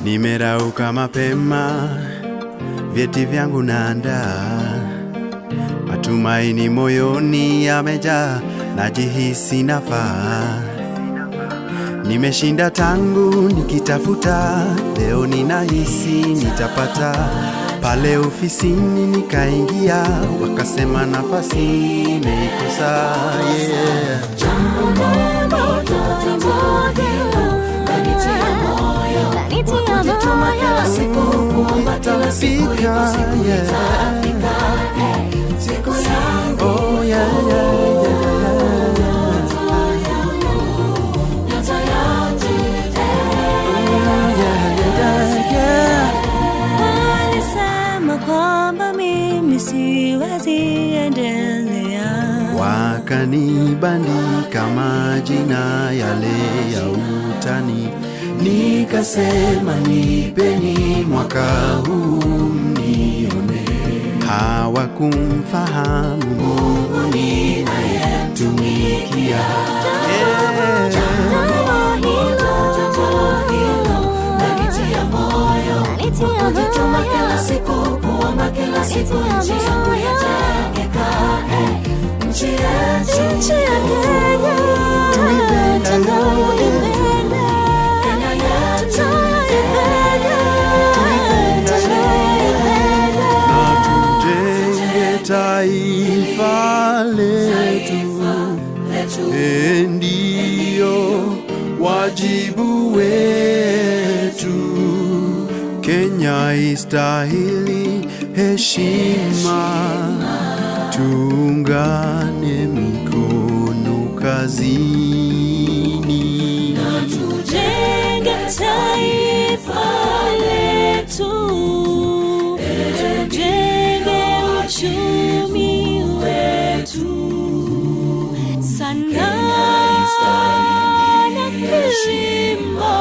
Nimerauka mapema, vyeti vyangu naandaa, matumaini moyoni yamejaa, najihisi nafaa. Nimeshinda tangu nikitafuta, leo ninahisi nitapata. Pale ofisini nikaingia, wakasema nafasi imeikosa. Kwamba mimi siwezi endelea, wakanibandika majina yale ya utani, nikasema nipeni mwaka huu mnione. Hawakumfahamu Mungu ninayetumikia. Kujituma kila siku, kuomba kila siku, nchi yangu yajengeka. Nchi yetu ya Kenya, tunayoipenda. Kenya yetu tunayoipenda. Na tujenge taifa letu, ndio wajibu wetu. Kenya istahili heshima, tuungane mikono kazini. Na tujenge taifa letu, tujenge uchumi wetu. Sana na heshima